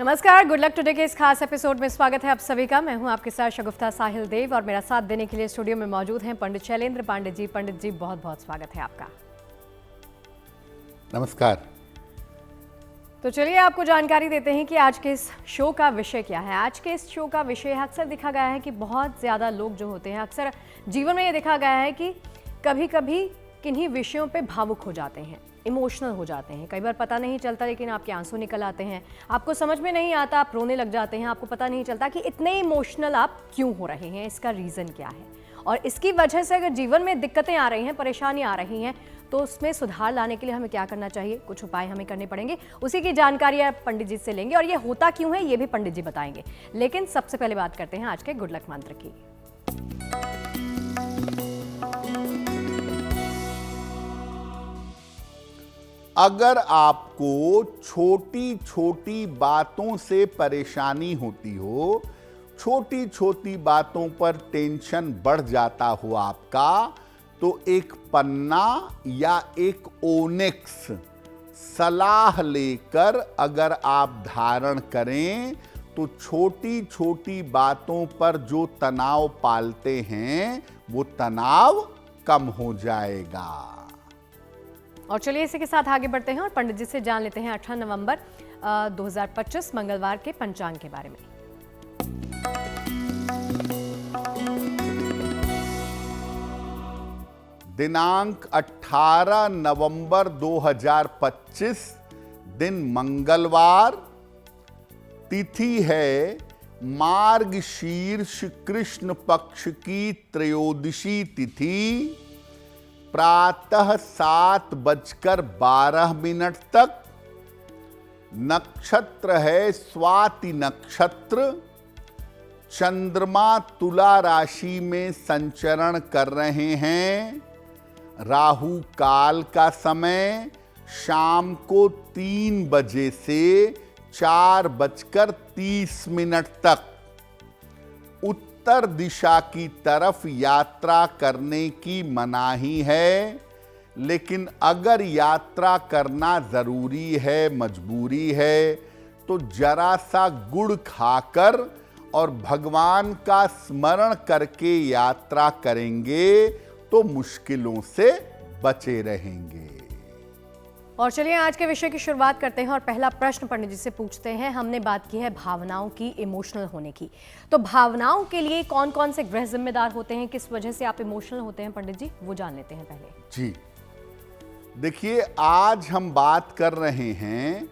नमस्कार, good luck today के इस खास एपिसोड में स्वागत है आप सभी का। मैं हूं आपके साथ शगुफ्ता साहिल देव और मेरा साथ देने के लिए स्टूडियो में मौजूद हैं पंडित शैलेंद्र पांडे जी। पंडित जी, बहुत बहुत स्वागत है आपका। नमस्कार। तो चलिए आपको जानकारी देते हैं कि आज के इस शो का विषय क्या है। आज के इस शो का विषय अक्सर देखा गया है कि बहुत ज़्यादा लोग जो होते हैं, अक्सर जीवन में ये देखा गया है कि कभी कभी किन्हीं विषयों पे भावुक हो जाते हैं, इमोशनल हो जाते हैं। कई बार पता नहीं चलता लेकिन आपके आंसू निकल आते हैं, आपको समझ में नहीं आता, आप रोने लग जाते हैं, आपको पता नहीं चलता कि इतने इमोशनल आप क्यों हो रहे हैं, इसका रीज़न क्या है। और इसकी वजह से अगर जीवन में दिक्कतें आ रही हैं, परेशानियां आ रही हैं, तो उसमें सुधार लाने के लिए हमें क्या करना चाहिए, कुछ उपाय हमें करने पड़ेंगे। उसी की जानकारी आप पंडित जी से लेंगे और ये होता क्यों है ये भी पंडित जी बताएंगे। लेकिन सबसे पहले बात करते हैं आज के गुड लक मंत्र की। अगर आपको छोटी छोटी बातों से परेशानी होती हो, छोटी छोटी बातों पर टेंशन बढ़ जाता हो आपका, तो एक पन्ना या एक ओनिक्स सलाह लेकर अगर आप धारण करें तो छोटी छोटी बातों पर जो तनाव पालते हैं वो तनाव कम हो जाएगा। और चलिए इसी के साथ आगे बढ़ते हैं और पंडित जी से जान लेते हैं 18 नवंबर 2025 मंगलवार के पंचांग के बारे में। दिनांक 18 नवंबर 2025, दिन मंगलवार, तिथि है मार्गशीर्ष कृष्ण पक्ष की त्रयोदशी तिथि, प्रातः 7:12 तक। नक्षत्र है स्वाति नक्षत्र। चंद्रमा तुला राशि में संचरण कर रहे हैं। राहु काल का समय शाम को 3 बजे से 4:30 तक। उत्तर दिशा की तरफ यात्रा करने की मनाही है, लेकिन अगर यात्रा करना जरूरी है, मजबूरी है, तो जरा सा गुड़ खाकर और भगवान का स्मरण करके यात्रा करेंगे तो मुश्किलों से बचे रहेंगे। और चलिए आज के विषय की शुरुआत करते हैं और पहला प्रश्न पंडित जी से पूछते हैं। हमने बात की है भावनाओं की, इमोशनल होने की। तो भावनाओं के लिए कौन कौन से ग्रह जिम्मेदार होते हैं, किस वजह से आप इमोशनल होते हैं पंडित जी, वो जान लेते हैं पहले। जी देखिए, आज हम बात कर रहे हैं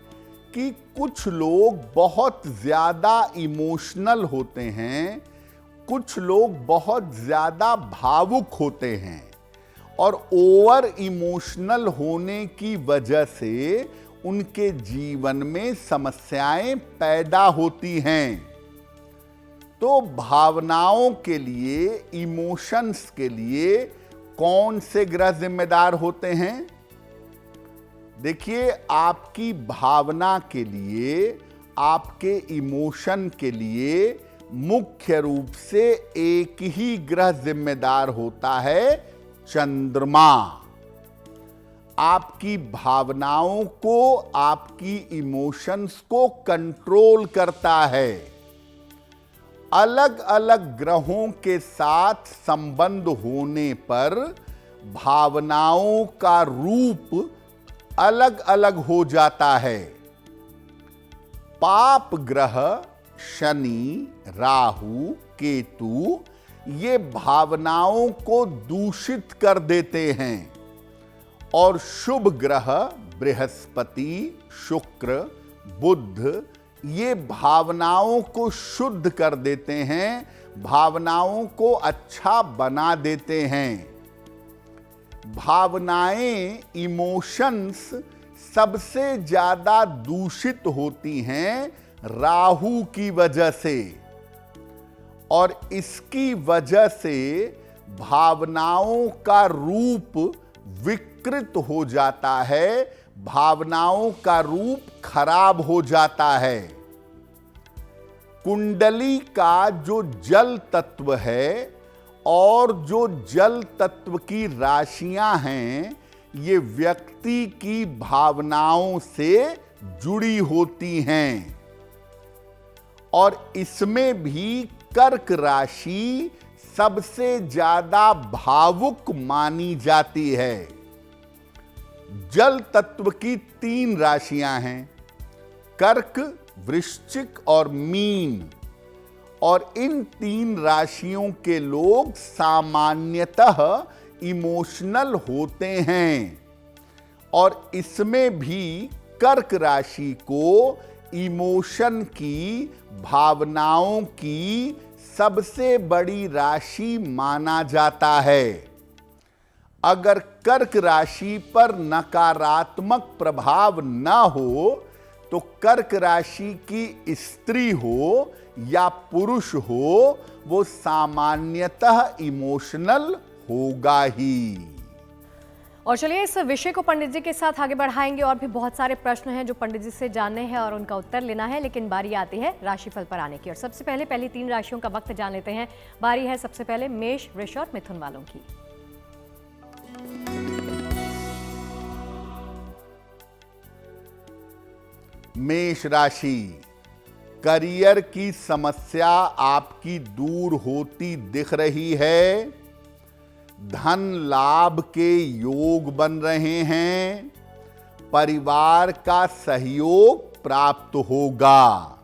कि कुछ लोग बहुत ज्यादा इमोशनल होते हैं, कुछ लोग बहुत ज्यादा भावुक होते हैं और ओवर इमोशनल होने की वजह से उनके जीवन में समस्याएं पैदा होती हैं। तो भावनाओं के लिए, इमोशंस के लिए कौन से ग्रह जिम्मेदार होते हैं? देखिए, आपकी भावना के लिए, आपके इमोशन के लिए मुख्य रूप से एक ही ग्रह जिम्मेदार होता है, चंद्रमा। आपकी भावनाओं को, आपकी इमोशंस को कंट्रोल करता है। अलग अलग ग्रहों के साथ संबंध होने पर भावनाओं का रूप अलग अलग हो जाता है। पाप ग्रह शनि, राहु, केतु ये भावनाओं को दूषित कर देते हैं और शुभ ग्रह बृहस्पति, शुक्र, बुध ये भावनाओं को शुद्ध कर देते हैं, भावनाओं को अच्छा बना देते हैं। भावनाएं, इमोशंस सबसे ज्यादा दूषित होती हैं राहु की वजह से, और इसकी वजह से भावनाओं का रूप विकृत हो जाता है, भावनाओं का रूप खराब हो जाता है। कुंडली का जो जल तत्व है और जो जल तत्व की राशियां हैं, ये व्यक्ति की भावनाओं से जुड़ी होती हैं। और इसमें भी कर्क राशि सबसे ज्यादा भावुक मानी जाती है। जल तत्व की 3 राशियां हैं, कर्क, वृश्चिक और मीन। और इन 3 राशियों के लोग सामान्यतः इमोशनल होते हैं और इसमें भी कर्क राशि को इमोशन की, भावनाओं की सबसे बड़ी राशि माना जाता है। अगर कर्क राशि पर नकारात्मक प्रभाव न हो तो कर्क राशि की स्त्री हो या पुरुष हो, वो सामान्यतः इमोशनल होगा ही। और चलिए इस विषय को पंडित जी के साथ आगे बढ़ाएंगे। और भी बहुत सारे प्रश्न हैं जो पंडित जी से जानने हैं और उनका उत्तर लेना है, लेकिन बारी आती है राशिफल पर आने की। और सबसे पहले पहली 3 राशियों का वक्त जान लेते हैं। बारी है सबसे पहले मेष, वृष और मिथुन वालों की। मेष राशि, करियर की समस्या आपकी दूर होती दिख रही है। धन लाभ के योग बन रहे हैं। परिवार का सहयोग प्राप्त होगा।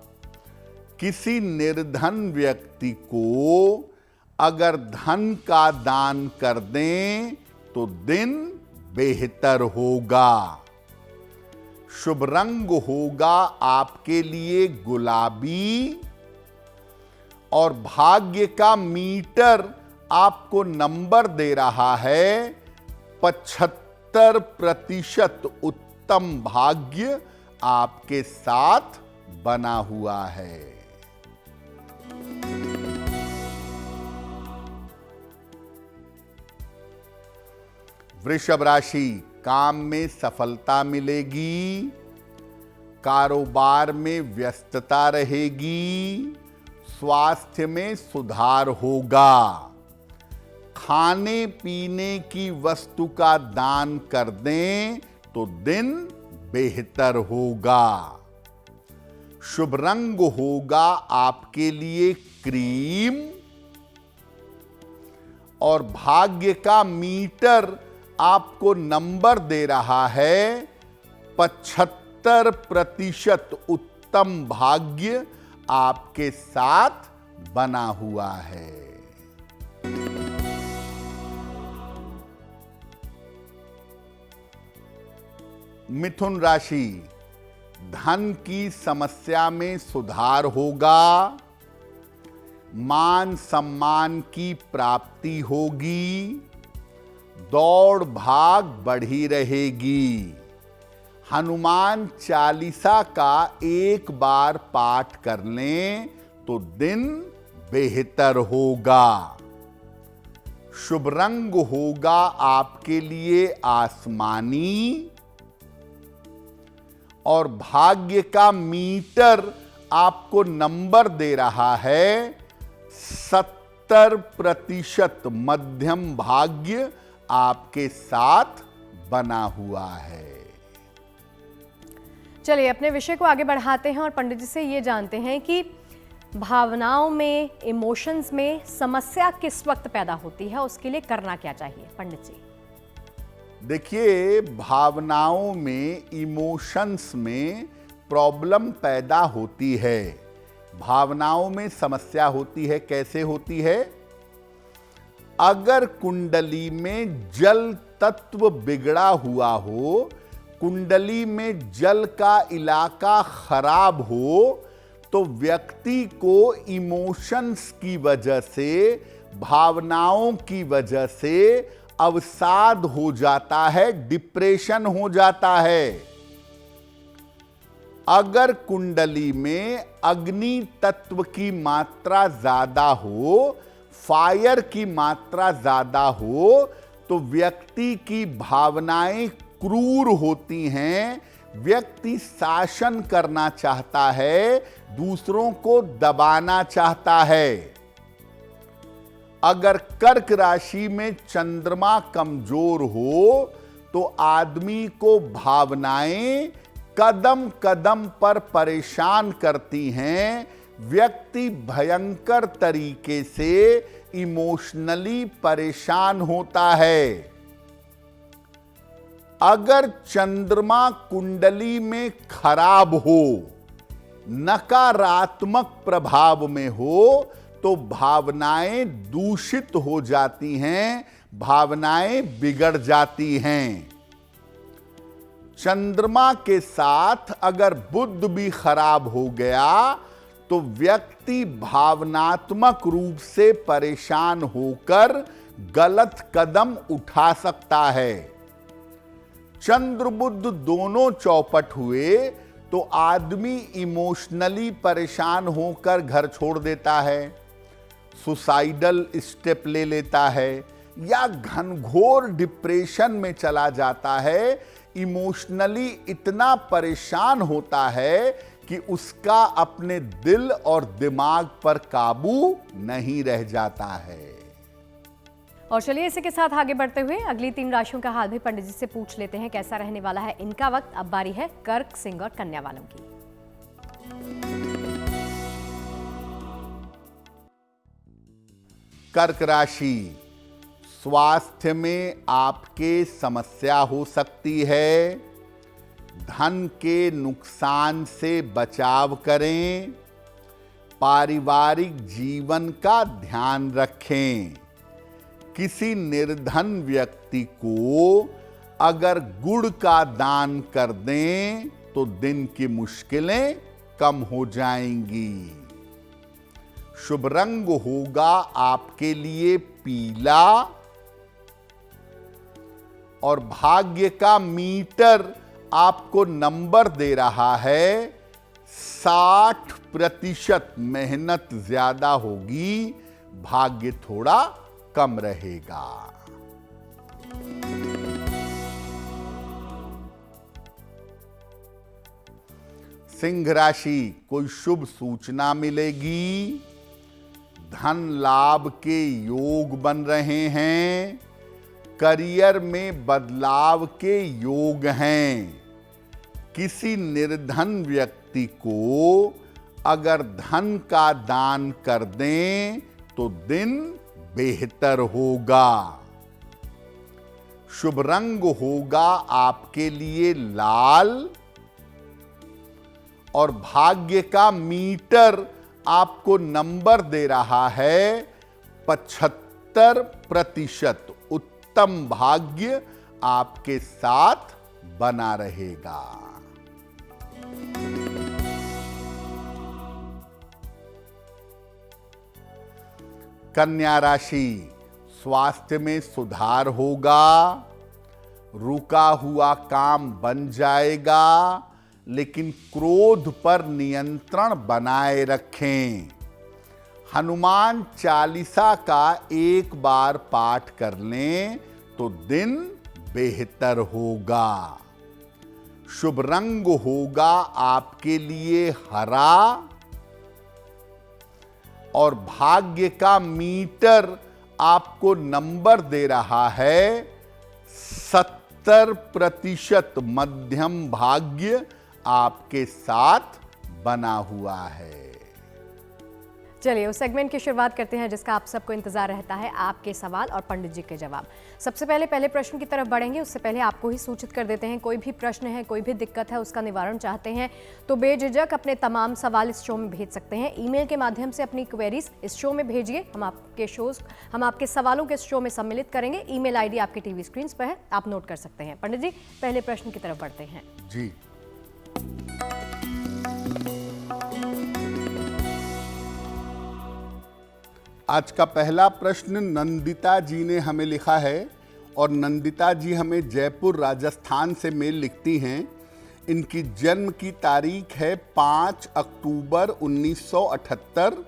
किसी निर्धन व्यक्ति को अगर धन का दान कर दें तो दिन बेहतर होगा। शुभ रंग होगा आपके लिए गुलाबी और भाग्य का मीटर आपको नंबर दे रहा है 75% उत्तम भाग्य आपके साथ बना हुआ है। वृषभ राशि, काम में सफलता मिलेगी। कारोबार में व्यस्तता रहेगी। स्वास्थ्य में सुधार होगा। खाने पीने की वस्तु का दान कर दें तो दिन बेहतर होगा। शुभ रंग होगा आपके लिए क्रीम और भाग्य का मीटर आपको नंबर दे रहा है 75% उत्तम भाग्य आपके साथ बना हुआ है। मिथुन राशि, धन की समस्या में सुधार होगा। मान सम्मान की प्राप्ति होगी। दौड़ भाग बढ़ी रहेगी। हनुमान चालीसा का एक बार पाठ कर लें तो दिन बेहतर होगा। शुभ रंग होगा आपके लिए आसमानी और भाग्य का मीटर आपको नंबर दे रहा है 70% मध्यम भाग्य आपके साथ बना हुआ है। चलिए अपने विषय को आगे बढ़ाते हैं और पंडित जी से ये जानते हैं कि भावनाओं में, इमोशंस में समस्या किस वक्त पैदा होती है, उसके लिए करना क्या चाहिए पंडित जी? देखिए, भावनाओं में, इमोशंस में प्रॉब्लम पैदा होती है। भावनाओं में समस्या होती है। कैसे होती है? अगर कुंडली में जल तत्व बिगड़ा हुआ हो, कुंडली में जल का इलाका खराब हो, तो व्यक्ति को इमोशंस की वजह से, भावनाओं की वजह से अवसाद हो जाता है, डिप्रेशन हो जाता है। अगर कुंडली में अग्नि तत्व की मात्रा ज्यादा हो, फायर की मात्रा ज्यादा हो, तो व्यक्ति की भावनाएं क्रूर होती हैं। व्यक्ति शासन करना चाहता है, दूसरों को दबाना चाहता है। अगर कर्क राशि में चंद्रमा कमजोर हो तो आदमी को भावनाएं कदम कदम पर परेशान करती हैं। व्यक्ति भयंकर तरीके से इमोशनली परेशान होता है। अगर चंद्रमा कुंडली में खराब हो, नकारात्मक प्रभाव में हो, तो भावनाएं दूषित हो जाती हैं, भावनाएं बिगड़ जाती हैं। चंद्रमा के साथ अगर बुध भी खराब हो गया तो व्यक्ति भावनात्मक रूप से परेशान होकर गलत कदम उठा सकता है। चंद्र बुध दोनों चौपट हुए तो आदमी इमोशनली परेशान होकर घर छोड़ देता है, सुसाइडल स्टेप ले लेता है, या घनघोर डिप्रेशन में चला जाता है। इमोशनली इतना परेशान होता है कि उसका अपने दिल और दिमाग पर काबू नहीं रह जाता है। और चलिए इसी के साथ आगे बढ़ते हुए अगली 3 राशियों का हाल भी पंडित जी से पूछ लेते हैं, कैसा रहने वाला है इनका वक्त। अब बारी है कर्क, सिंह और कन्या वालों की। कर्क राशि, स्वास्थ्य में आपके समस्या हो सकती है। धन के नुकसान से बचाव करें। पारिवारिक जीवन का ध्यान रखें। किसी निर्धन व्यक्ति को अगर गुड़ का दान कर दें तो दिन की मुश्किलें कम हो जाएंगी। शुभ रंग होगा आपके लिए पीला, और भाग्य का मीटर आपको नंबर दे रहा है 60%। मेहनत ज्यादा होगी, भाग्य थोड़ा कम रहेगा। सिंह राशि, कोई शुभ सूचना मिलेगी। धन लाभ के योग बन रहे हैं। करियर में बदलाव के योग हैं। किसी निर्धन व्यक्ति को अगर धन का दान कर दें तो दिन बेहतर होगा। शुभ रंग होगा आपके लिए लाल, और भाग्य का मीटर आपको नंबर दे रहा है 75%। उत्तम भाग्य आपके साथ बना रहेगा। कन्या राशि, स्वास्थ्य में सुधार होगा। रुका हुआ काम बन जाएगा, लेकिन क्रोध पर नियंत्रण बनाए रखें। हनुमान चालीसा का एक बार पाठ कर लें तो दिन बेहतर होगा। शुभ रंग होगा आपके लिए हरा, और भाग्य का मीटर आपको नंबर दे रहा है 70%। मध्यम भाग्य आपके साथ बना हुआ है। चलिए उस सेगमेंट की शुरुआत करते हैं जिसका आप सबको इंतजार रहता है, आपके सवाल और पंडित जी के जवाब। सबसे पहले प्रश्न की तरफ बढ़ेंगे, उससे पहले आपको ही सूचित कर देते हैं, कोई भी प्रश्न है, कोई भी दिक्कत है, उसका निवारण चाहते हैं तो बेझिझक अपने तमाम सवाल इस शो में भेज सकते हैं। ईमेल के माध्यम से अपनी क्वेरीज इस शो में भेजिए। हम आपके सवालों के इस शो में सम्मिलित करेंगे। ईमेल आईडी आपके टीवी स्क्रीन पर है, आप नोट कर सकते हैं। पंडित जी, पहले प्रश्न की तरफ बढ़ते हैं। जी, आज का पहला प्रश्न नंदिता जी ने हमें लिखा है, और नंदिता जी हमें जयपुर राजस्थान से मेल लिखती हैं। इनकी जन्म की तारीख है 5 अक्टूबर 1978।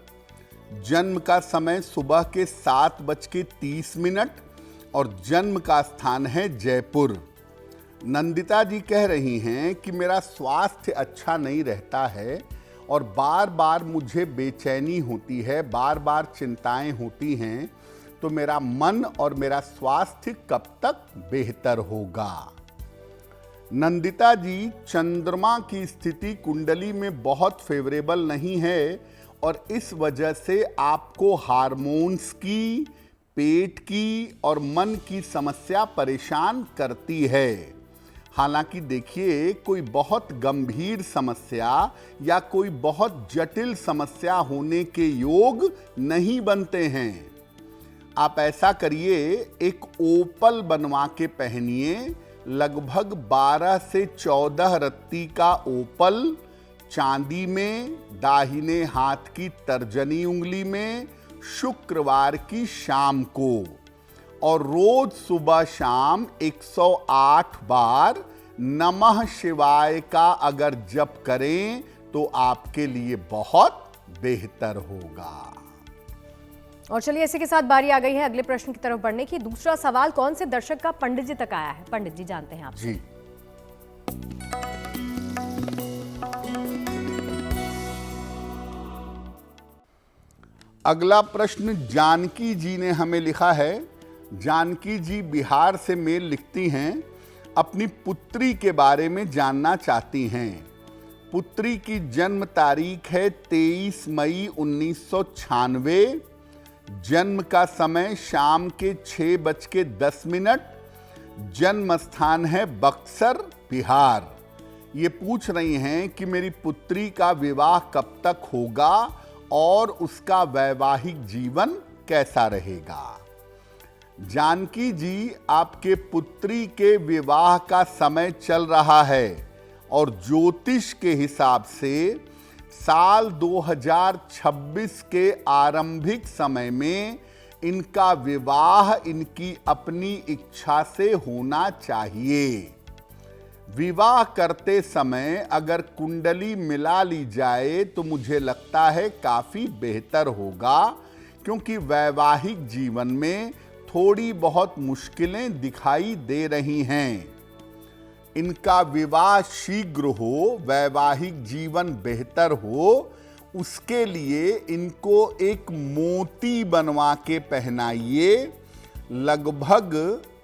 जन्म का समय सुबह के 7:30 और जन्म का स्थान है जयपुर। नंदिता जी कह रही हैं कि मेरा स्वास्थ्य अच्छा नहीं रहता है और बार बार मुझे बेचैनी होती है, बार बार चिंताएं होती हैं, तो मेरा मन और मेरा स्वास्थ्य कब तक बेहतर होगा। नंदिता जी, चंद्रमा की स्थिति कुंडली में बहुत फेवरेबल नहीं है और इस वजह से आपको हार्मोन्स की, पेट की और मन की समस्या परेशान करती है। हालांकि देखिए, कोई बहुत गंभीर समस्या या कोई बहुत जटिल समस्या होने के योग नहीं बनते हैं। आप ऐसा करिए, एक ओपल बनवा के पहनिए, लगभग 12 से 14 रत्ती का ओपल, चांदी में, दाहिने हाथ की तर्जनी उंगली में, शुक्रवार की शाम को, और रोज सुबह शाम 108 बार नमः शिवाय का अगर जप करें तो आपके लिए बहुत बेहतर होगा। और चलिए, इसी के साथ बारी आ गई है अगले प्रश्न की तरफ बढ़ने की। दूसरा सवाल कौन से दर्शक का पंडित जी तक आया है? पंडित जी जानते हैं आप जी। अगला प्रश्न जानकी जी ने हमें लिखा है। जानकी जी बिहार से मेल लिखती हैं, अपनी पुत्री के बारे में जानना चाहती हैं। पुत्री की जन्म तारीख है 23 मई 1996। जन्म का समय शाम के 6:10। जन्म स्थान है बक्सर, बिहार। ये पूछ रही हैं कि मेरी पुत्री का विवाह कब तक होगा और उसका वैवाहिक जीवन कैसा रहेगा। जानकी जी, आपके पुत्री के विवाह का समय चल रहा है और ज्योतिष के हिसाब से साल 2026 के आरंभिक समय में इनका विवाह इनकी अपनी इच्छा से होना चाहिए। विवाह करते समय अगर कुंडली मिला ली जाए तो मुझे लगता है काफी बेहतर होगा, क्योंकि वैवाहिक जीवन में थोड़ी बहुत मुश्किलें दिखाई दे रही हैं। इनका विवाह शीघ्र हो, वैवाहिक जीवन बेहतर हो, उसके लिए इनको एक मोती बनवा के पहनाइए। लगभग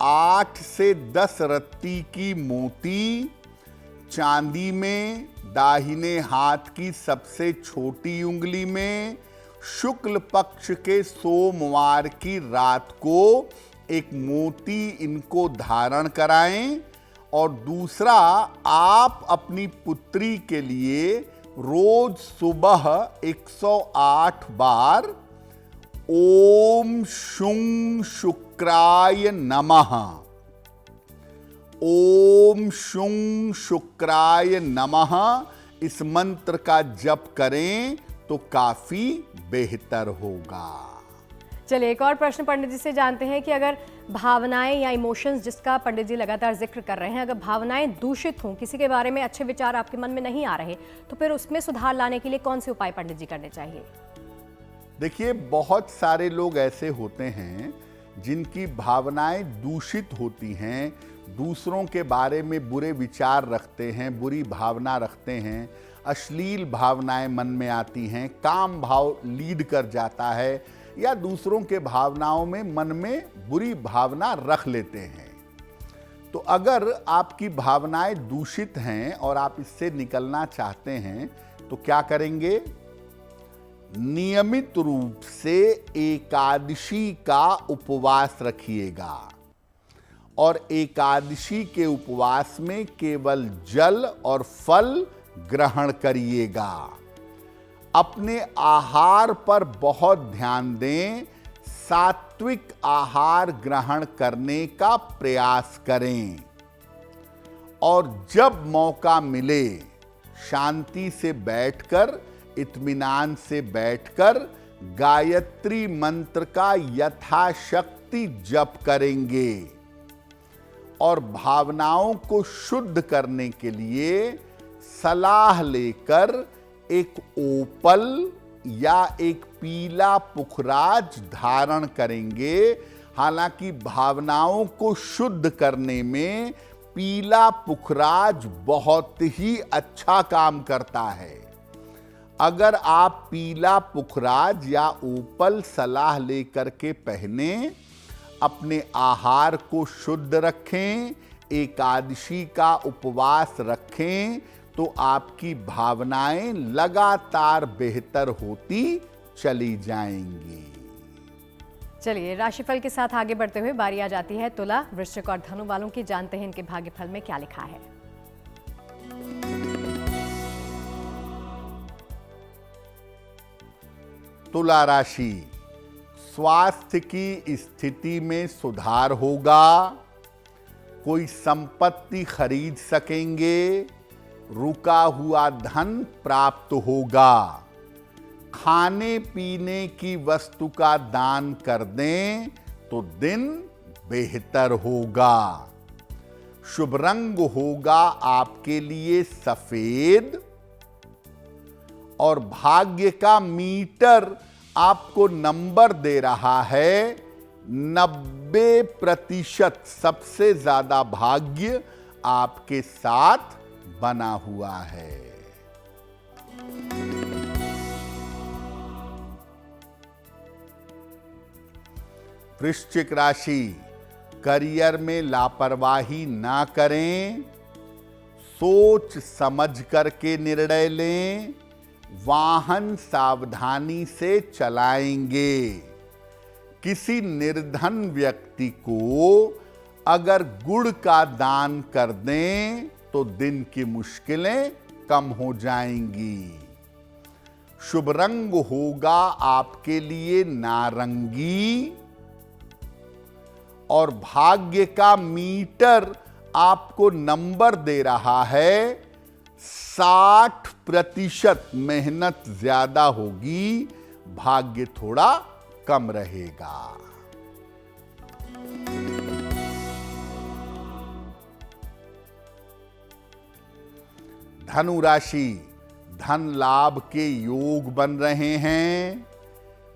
8 से 10 रत्ती की मोती, चांदी में, दाहिने हाथ की सबसे छोटी उंगली में, शुक्ल पक्ष के सोमवार की रात को एक मोती इनको धारण कराएं। और दूसरा, आप अपनी पुत्री के लिए रोज सुबह 108 बार ओम शुं शुक्राय नमः, ओम शुं शुक्राय नमः, इस मंत्र का जप करें तो काफी बेहतर होगा। चलिए, एक और प्रश्न पंडित जी से जानते हैं कि अगर भावनाएं या इमोशंस, जिसका पंडित जी लगातार जिक्र कर रहे हैं, अगर भावनाएं दूषित हों, किसी के बारे में अच्छे विचार आपके मन में नहीं आ रहे, तो फिर उसमें सुधार लाने के लिए कौन से उपाय पंडित जी करने चाहिए? देखिए, बहुत सारे लोग ऐसे होते हैं जिनकी भावनाएं दूषित होती हैं, दूसरों के बारे में बुरे विचार रखते हैं, बुरी भावना रखते हैं, अश्लील भावनाएं मन में आती हैं, काम भाव लीड कर जाता है, या दूसरों के भावनाओं में मन में बुरी भावना रख लेते हैं। तो अगर आपकी भावनाएं दूषित हैं और आप इससे निकलना चाहते हैं तो क्या करेंगे? नियमित रूप से एकादशी का उपवास रखिएगा, और एकादशी के उपवास में केवल जल और फल ग्रहण करिएगा। अपने आहार पर बहुत ध्यान दें, सात्विक आहार ग्रहण करने का प्रयास करें, और जब मौका मिले शांति से बैठकर, इत्मीनान से बैठकर गायत्री मंत्र का यथाशक्ति जप करेंगे। और भावनाओं को शुद्ध करने के लिए सलाह लेकर एक ओपल या एक पीला पुखराज धारण करेंगे। हालांकि भावनाओं को शुद्ध करने में पीला पुखराज बहुत ही अच्छा काम करता है। अगर आप पीला पुखराज या ओपल सलाह लेकर के पहने, अपने आहार को शुद्ध रखें, एकादशी का उपवास रखें, तो आपकी भावनाएं लगातार बेहतर होती चली जाएंगी। चलिए, राशिफल के साथ आगे बढ़ते हुए बारी आ जाती है तुला, वृश्चिक और धनु वालों की। जानते हैं इनके भाग्यफल में क्या लिखा है। तुला राशि, स्वास्थ्य की स्थिति में सुधार होगा। कोई संपत्ति खरीद सकेंगे। रुका हुआ धन प्राप्त होगा। खाने पीने की वस्तु का दान कर दें तो दिन बेहतर होगा। शुभ रंग होगा आपके लिए सफेद। और भाग्य का मीटर आपको नंबर दे रहा है 90%। सबसे ज्यादा भाग्य आपके साथ बना हुआ है। वृश्चिक राशि, करियर में लापरवाही ना करें। सोच समझ करके निर्णय लें। वाहन सावधानी से चलाएंगे। किसी निर्धन व्यक्ति को अगर गुड़ का दान कर दें तो दिन की मुश्किलें कम हो जाएंगी। शुभ रंग होगा आपके लिए नारंगी। और भाग्य का मीटर आपको नंबर दे रहा है 60%। मेहनत ज्यादा होगी, भाग्य थोड़ा कम रहेगा। धनु राशि, धन लाभ के योग बन रहे हैं।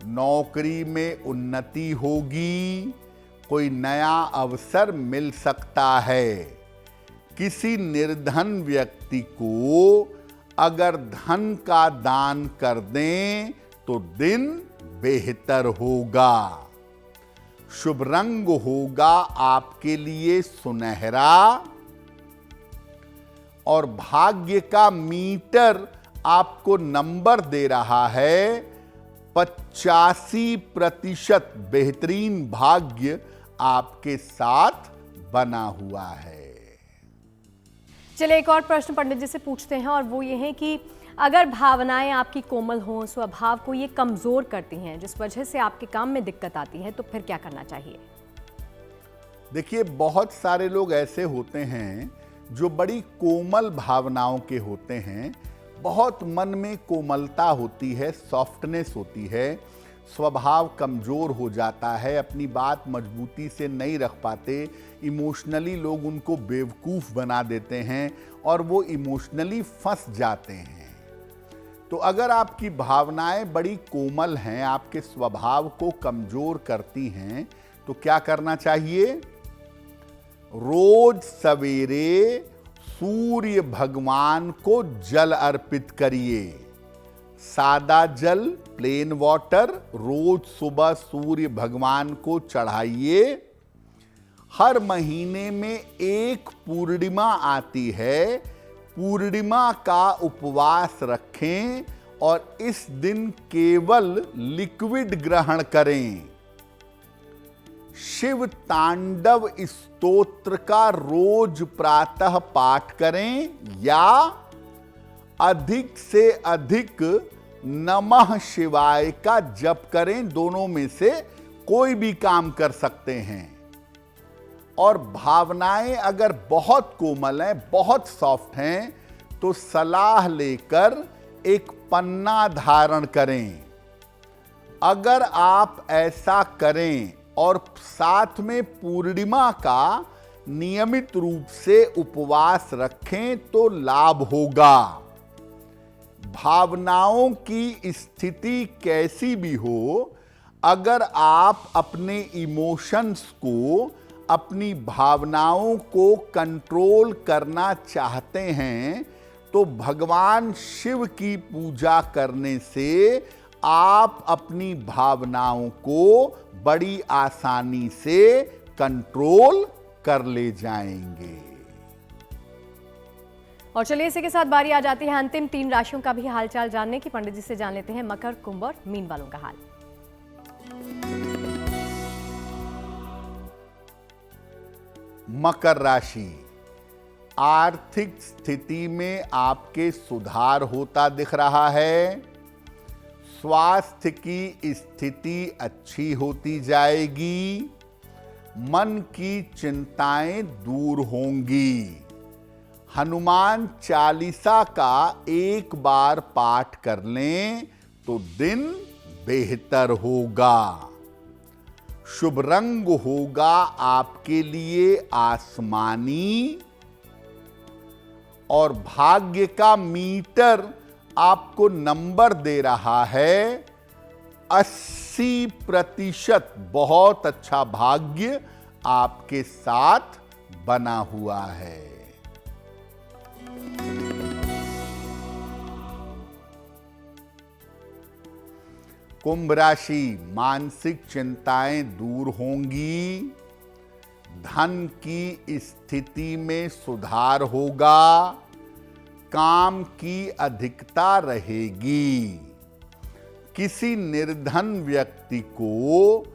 नौकरी में उन्नति होगी। कोई नया अवसर मिल सकता है। किसी निर्धन व्यक्ति को अगर धन का दान कर दें तो दिन बेहतर होगा। शुभ रंग होगा आपके लिए सुनहरा। और भाग्य का मीटर आपको नंबर दे रहा है 85%। बेहतरीन भाग्य आपके साथ बना हुआ है। चलिए, एक और प्रश्न पंडित जी से पूछते हैं, और वो ये है कि अगर भावनाएं आपकी कोमल हों, स्वभाव को ये कमजोर करती हैं, जिस वजह से आपके काम में दिक्कत आती है, तो फिर क्या करना चाहिए? देखिए, बहुत सारे लोग ऐसे होते हैं जो बड़ी कोमल भावनाओं के होते हैं। बहुत मन में कोमलता होती है, सॉफ्टनेस होती है। स्वभाव कमजोर हो जाता है, अपनी बात मजबूती से नहीं रख पाते। इमोशनली लोग उनको बेवकूफ़ बना देते हैं और वो इमोशनली फंस जाते हैं। तो अगर आपकी भावनाएं बड़ी कोमल हैं, आपके स्वभाव को कमजोर करती हैं, तो क्या करना चाहिए? रोज सवेरे सूर्य भगवान को जल अर्पित करिए। सादा जल, प्लेन वाटर, रोज सुबह सूर्य भगवान को चढ़ाइए। हर महीने में एक पूर्णिमा आती है। पूर्णिमा का उपवास रखें और इस दिन केवल लिक्विड ग्रहण करें। शिव तांडव स्तोत्र का रोज प्रातः पाठ करें या अधिक से अधिक नमः शिवाय का जप करें। दोनों में से कोई भी काम कर सकते हैं। और भावनाएं अगर बहुत कोमल हैं, बहुत सॉफ्ट हैं, तो सलाह लेकर एक पन्ना धारण करें। अगर आप ऐसा करें और साथ में पूर्णिमा का नियमित रूप से उपवास रखें तो लाभ होगा। भावनाओं की स्थिति कैसी भी हो, अगर आप अपने इमोशंस को, अपनी भावनाओं को कंट्रोल करना चाहते हैं, तो भगवान शिव की पूजा करने से आप अपनी भावनाओं को बड़ी आसानी से कंट्रोल कर ले जाएंगे। और चलिए इसी के साथ बारी आ जाती है अंतिम 3 राशियों का भी हालचाल जानने की। पंडित जी से जान लेते हैं मकर, कुंभ और मीन वालों का हाल। मकर राशि, आर्थिक स्थिति में आपके सुधार होता दिख रहा है। स्वास्थ्य की स्थिति अच्छी होती जाएगी। मन की चिंताएं दूर होंगी। हनुमान चालीसा का एक बार पाठ कर लें तो दिन बेहतर होगा। शुभ रंग होगा आपके लिए आसमानी और भाग्य का मीटर आपको नंबर दे रहा है 80%। बहुत अच्छा भाग्य आपके साथ बना हुआ है। कुंभ राशि, मानसिक चिंताएं दूर होंगी। धन की स्थिति में सुधार होगा। काम की अधिकता रहेगी। किसी निर्धन व्यक्ति को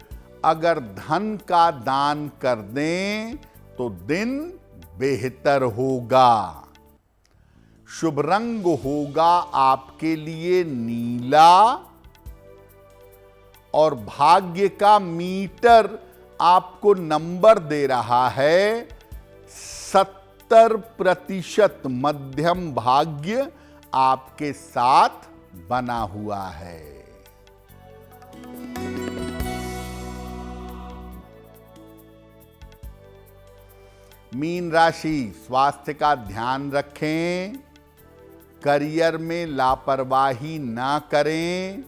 अगर धन का दान कर दें तो दिन बेहतर होगा। शुभ रंग होगा आपके लिए नीला और भाग्य का मीटर आपको नंबर दे रहा है 70%। मध्यम भाग्य आपके साथ बना हुआ है। मीन राशि, स्वास्थ्य का ध्यान रखें। करियर में लापरवाही ना करें।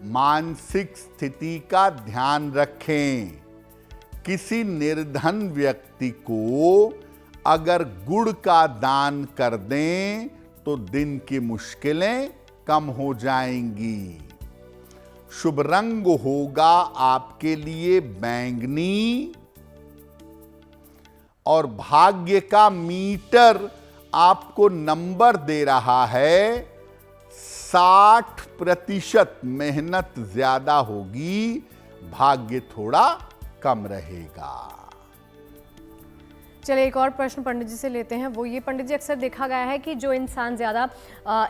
मानसिक स्थिति का ध्यान रखें। किसी निर्धन व्यक्ति को अगर गुड़ का दान कर दें तो दिन की मुश्किलें कम हो जाएंगी। शुभ रंग होगा आपके लिए बैंगनी और भाग्य का मीटर आपको नंबर दे रहा है 60%। मेहनत ज्यादा होगी, भाग्य थोड़ा कम रहेगा। चलिए एक और प्रश्न पंडित जी से लेते हैं। वो ये, पंडित जी अक्सर देखा गया है कि जो इंसान ज़्यादा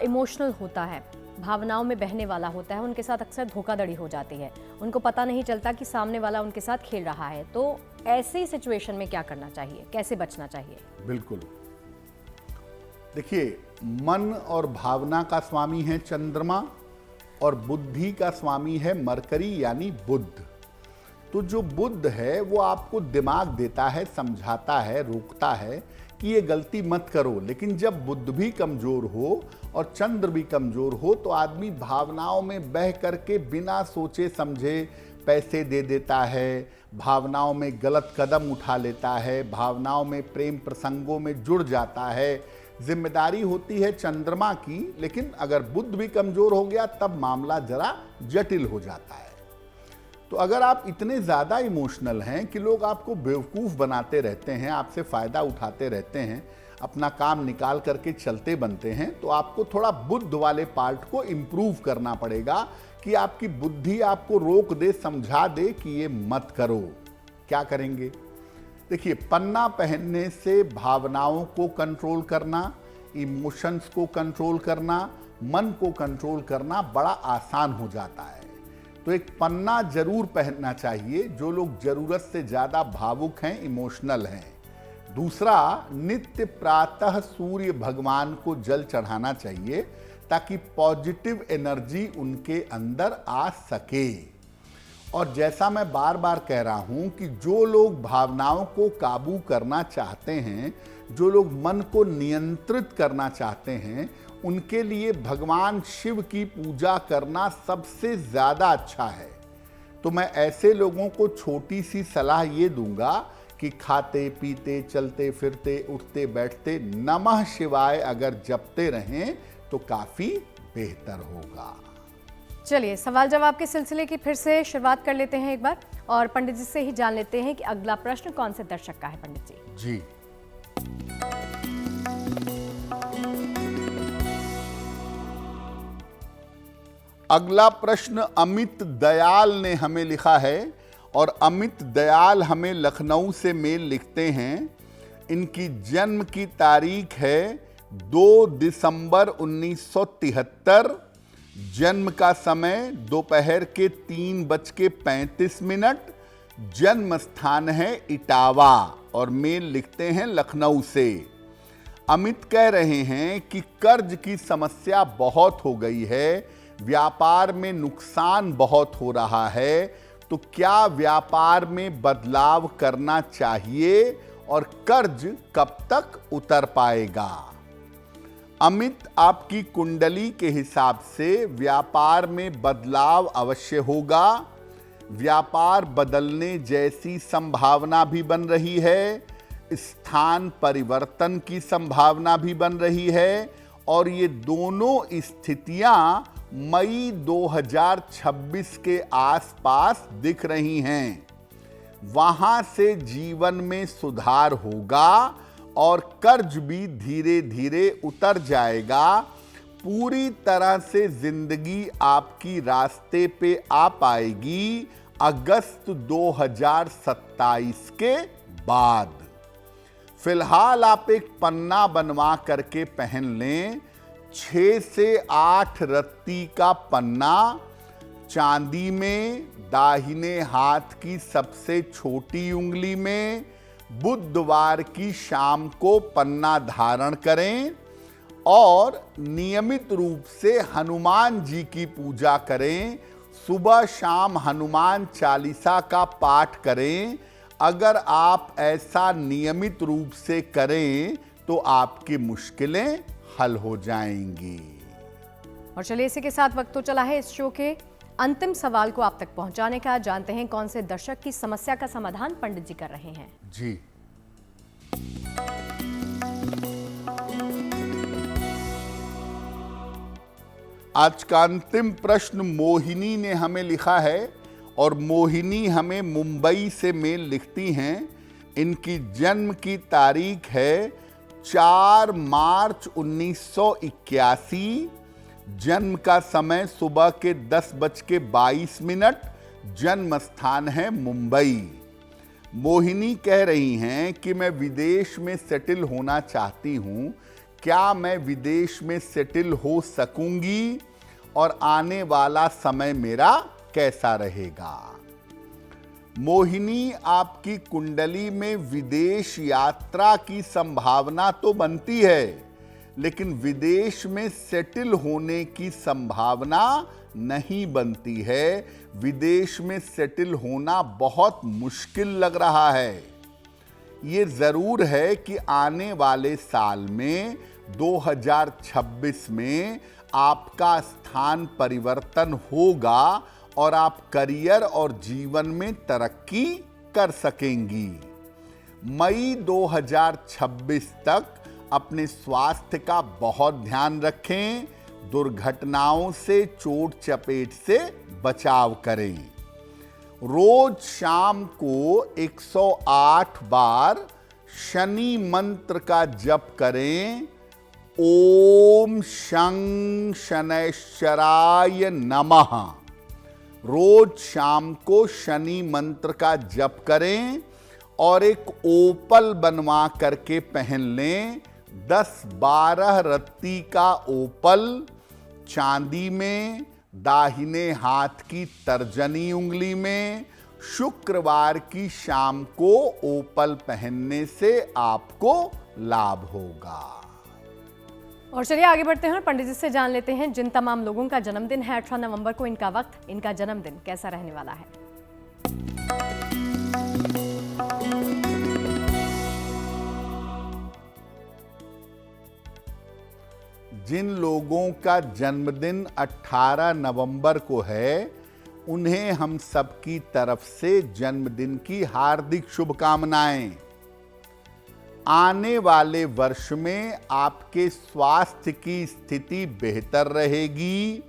इमोशनल होता है, भावनाओं में बहने वाला होता है, उनके साथ अक्सर धोखाधड़ी हो जाती है। उनको पता नहीं चलता कि सामने वाला उनके साथ खेल रहा है। तो ऐसी सिचुएशन में क्या करना चाहिए, कैसे बचना चाहिए? बिल्कुल, देखिए, मन और भावना का स्वामी है चंद्रमा और बुद्धि का स्वामी है मरकरी यानी बुध। तो जो बुध है वो आपको दिमाग देता है, समझाता है, रोकता है कि ये गलती मत करो। लेकिन जब बुध भी कमजोर हो और चंद्र भी कमजोर हो तो आदमी भावनाओं में बह करके बिना सोचे समझे पैसे दे देता है, भावनाओं में गलत कदम उठा लेता है, भावनाओं में प्रेम प्रसंगों में जुड़ जाता है। जिम्मेदारी होती है चंद्रमा की, लेकिन अगर बुध भी कमजोर हो गया तब मामला जरा जटिल हो जाता है। तो अगर आप इतने ज़्यादा इमोशनल हैं कि लोग आपको बेवकूफ़ बनाते रहते हैं, आपसे फ़ायदा उठाते रहते हैं, अपना काम निकाल करके चलते बनते हैं, तो आपको थोड़ा बुद्ध वाले पार्ट को इम्प्रूव करना पड़ेगा कि आपकी बुद्धि आपको रोक दे, समझा दे कि ये मत करो। क्या करेंगे? देखिए, पन्ना पहनने से भावनाओं को कंट्रोल करना, इमोशंस को कंट्रोल करना, मन को कंट्रोल करना बड़ा आसान हो जाता है। तो एक पन्ना जरूर पहनना चाहिए जो लोग जरूरत से ज़्यादा भावुक हैं, इमोशनल हैं। दूसरा, नित्य प्रातः सूर्य भगवान को जल चढ़ाना चाहिए ताकि पॉजिटिव एनर्जी उनके अंदर आ सके। और जैसा मैं बार बार कह रहा हूं कि जो लोग भावनाओं को काबू करना चाहते हैं, जो लोग मन को नियंत्रित करना चाहते हैं, उनके लिए भगवान शिव की पूजा करना सबसे ज़्यादा अच्छा है। तो मैं ऐसे लोगों को छोटी सी सलाह ये दूंगा कि खाते पीते चलते फिरते उठते बैठते नमः शिवाय अगर जपते रहें तो काफ़ी बेहतर होगा। चलिए सवाल जवाब के सिलसिले की फिर से शुरुआत कर लेते हैं एक बार, और पंडित जी से ही जान लेते हैं कि अगला प्रश्न कौन से दर्शक का है। पंडित जी जी, अगला प्रश्न अमित दयाल ने हमें लिखा है और अमित दयाल हमें लखनऊ से मेल लिखते हैं। इनकी जन्म की तारीख है 2 दिसंबर 1973। जन्म का समय दोपहर के 3:35। जन्म स्थान है इटावा और मेल लिखते हैं लखनऊ से। अमित कह रहे हैं कि कर्ज की समस्या बहुत हो गई है, व्यापार में नुकसान बहुत हो रहा है, तो क्या व्यापार में बदलाव करना चाहिए और कर्ज कब तक उतर पाएगा? अमित, आपकी कुंडली के हिसाब से व्यापार में बदलाव अवश्य होगा। व्यापार बदलने जैसी संभावना भी बन रही है, स्थान परिवर्तन की संभावना भी बन रही है और ये दोनों स्थितियां मई 2026 के आसपास दिख रही हैं। वहां से जीवन में सुधार होगा और कर्ज भी धीरे धीरे उतर जाएगा। पूरी तरह से जिंदगी आपकी रास्ते पे आ पाएगी अगस्त 2027 के बाद। फिलहाल आप एक पन्ना बनवा करके पहन लें, 6 से 8 रत्ती का पन्ना, चांदी में, दाहिने हाथ की सबसे छोटी उंगली में। बुधवार की शाम को पन्ना धारण करें और नियमित रूप से हनुमान जी की पूजा करें। सुबह शाम हनुमान चालीसा का पाठ करें। अगर आप ऐसा नियमित रूप से करें तो आपकी मुश्किलें हल हो जाएंगी। और चलिए, इसी के साथ वक्त तो चला है इस शो के अंतिम सवाल को आप तक पहुंचाने का। जानते हैं कौन से दर्शक की समस्या का समाधान पंडित जी कर रहे हैं। जी, आज का अंतिम प्रश्न मोहिनी ने हमें लिखा है और मोहिनी हमें मुंबई से मेल लिखती हैं। इनकी जन्म की तारीख है 4 मार्च 1981। जन्म का समय सुबह के 10:22। जन्म स्थान है मुंबई। मोहिनी कह रही हैं कि मैं विदेश में सेटल होना चाहती हूं, क्या मैं विदेश में सेटल हो सकूंगी और आने वाला समय मेरा कैसा रहेगा? मोहिनी, आपकी कुंडली में विदेश यात्रा की संभावना तो बनती है, लेकिन विदेश में सेटल होने की संभावना नहीं बनती है। विदेश में सेटल होना बहुत मुश्किल लग रहा है। ये जरूर है कि आने वाले साल में 2026 में आपका स्थान परिवर्तन होगा और आप करियर और जीवन में तरक्की कर सकेंगी। मई 2026 तक अपने स्वास्थ्य का बहुत ध्यान रखें। दुर्घटनाओं से, चोट चपेट से बचाव करें। रोज शाम को 108 बार शनि मंत्र का जप करें। ओम शं शनैश्चराय नमः। रोज शाम को शनि मंत्र का जप करें और एक ओपल बनवा करके पहन लें। 10-12 रत्ती का ओपल, चांदी में, दाहिने हाथ की तर्जनी उंगली में। शुक्रवार की शाम को ओपल पहनने से आपको लाभ होगा। और चलिए आगे बढ़ते हैं और पंडित जी से जान लेते हैं जिन तमाम लोगों का जन्मदिन है 18 नवंबर को, इनका वक्त, इनका जन्मदिन कैसा रहने वाला है। जिन लोगों का जन्मदिन 18 नवंबर को है, उन्हें हम सबकी तरफ से जन्मदिन की हार्दिक शुभकामनाएं। आने वाले वर्ष में आपके स्वास्थ्य की स्थिति बेहतर रहेगी।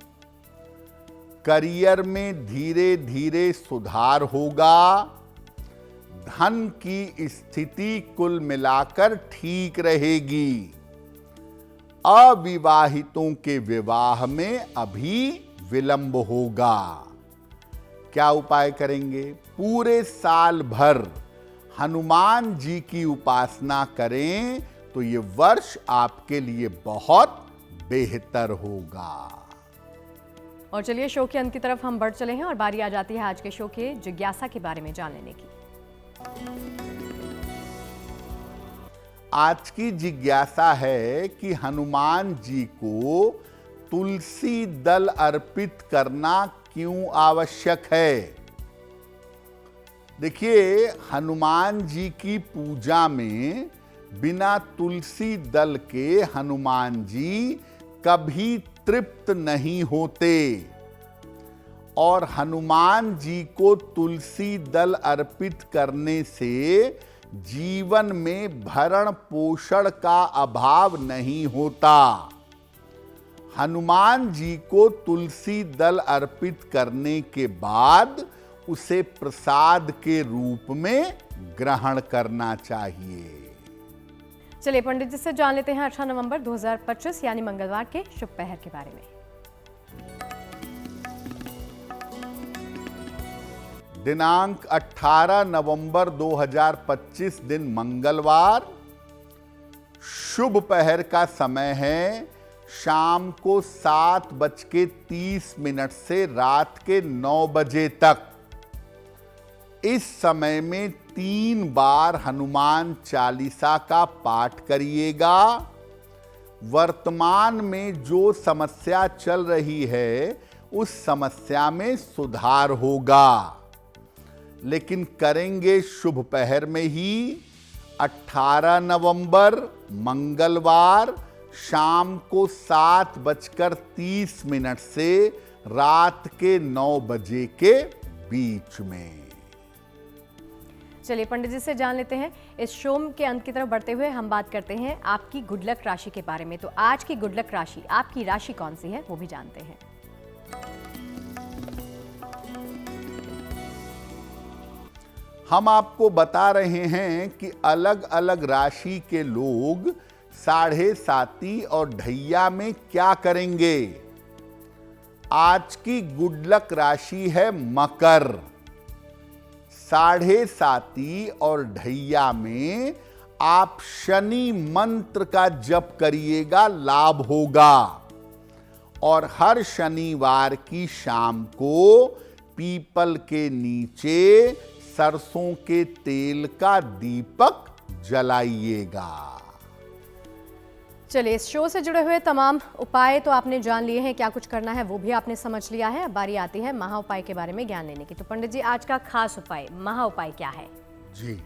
करियर में धीरे धीरे सुधार होगा। धन की स्थिति कुल मिलाकर ठीक रहेगी। अविवाहितों के विवाह में अभी विलंब होगा। क्या उपाय करेंगे? पूरे साल भर हनुमान जी की उपासना करें तो ये वर्ष आपके लिए बहुत बेहतर होगा। और चलिए शो के अंत की तरफ हम बढ़ चले हैं और बारी आ जाती है आज के शो के जिज्ञासा के बारे में जान लेने की। आज की जिज्ञासा है कि हनुमान जी को तुलसी दल अर्पित करना क्यों आवश्यक है? देखिए, हनुमान जी की पूजा में बिना तुलसी दल के हनुमान जी कभी तृप्त नहीं होते और हनुमान जी को तुलसी दल अर्पित करने से जीवन में भरण पोषण का अभाव नहीं होता। हनुमान जी को तुलसी दल अर्पित करने के बाद उसे प्रसाद के रूप में ग्रहण करना चाहिए। चलिए पंडित जी से जान लेते हैं 18 नवंबर 2025 यानी मंगलवार के शुभ पहर के बारे में। दिनांक 18 नवंबर 2025 दिन मंगलवार, शुभ पहर का समय है शाम को 7:30 से रात के 9 बजे तक। इस समय में 3 बार हनुमान चालीसा का पाठ करिएगा। वर्तमान में जो समस्या चल रही है उस समस्या में सुधार होगा, लेकिन करेंगे शुभ पहर में ही। 18 नवंबर मंगलवार शाम को 7:30 से रात के 9 बजे के बीच में। चलिए पंडित जी से जान लेते हैं इस शो के अंत की तरफ बढ़ते हुए हम बात करते हैं आपकी गुड लक राशि के बारे में। तो आज की गुड लक राशि, आपकी राशि कौन सी है वो भी जानते हैं। हम आपको बता रहे हैं कि अलग अलग राशि के लोग 7.5 और ढैया में क्या करेंगे। आज की गुड लक राशि है मकर। 7.5 और ढैया में आप शनि मंत्र का जप करिएगा, लाभ होगा। और हर शनिवार की शाम को पीपल के नीचे सरसों के तेल का दीपक जलाइएगा। चलिए इस शो से जुड़े हुए तमाम उपाय तो आपने जान लिए हैं, क्या कुछ करना है वो भी आपने समझ लिया है। अब बारी आती है महा उपाय के बारे में ज्ञान लेने की। तो पंडित जी आज का खास उपाय, महा उपाय क्या है? जी,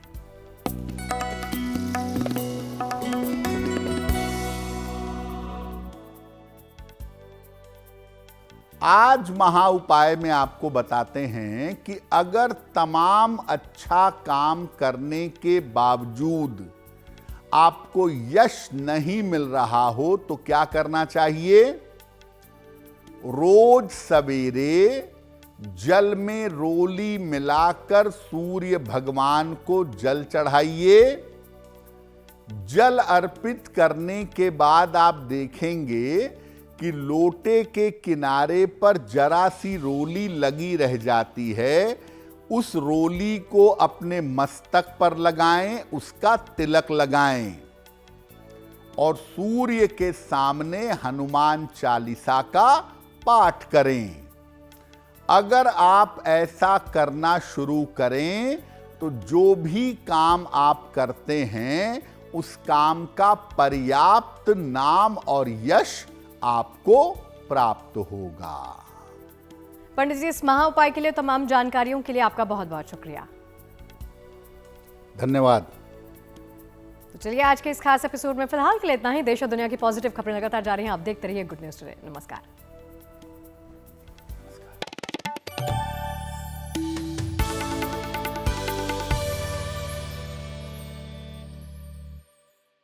आज महा उपाय में आपको बताते हैं कि अगर तमाम अच्छा काम करने के बावजूद आपको यश नहीं मिल रहा हो तो क्या करना चाहिए? रोज सवेरे जल में रोली मिलाकर सूर्य भगवान को जल चढ़ाइए। जल अर्पित करने के बाद आप देखेंगे कि लोटे के किनारे पर जरा सी रोली लगी रह जाती है। उस रोली को अपने मस्तक पर लगाएं, उसका तिलक लगाएं और सूर्य के सामने हनुमान चालीसा का पाठ करें। अगर आप ऐसा करना शुरू करें तो जो भी काम आप करते हैं उस काम का पर्याप्त नाम और यश आपको प्राप्त होगा। पंडित जी इस महा उपाय के लिए, तमाम जानकारियों के लिए आपका बहुत बहुत शुक्रिया। धन्यवाद। तो चलिए आज के इस खास एपिसोड में फिलहाल के लिए इतना ही। देश और दुनिया की पॉजिटिव खबरें लगातार जारी हैं, आप देखते रहिए गुड न्यूज टुडे। नमस्कार।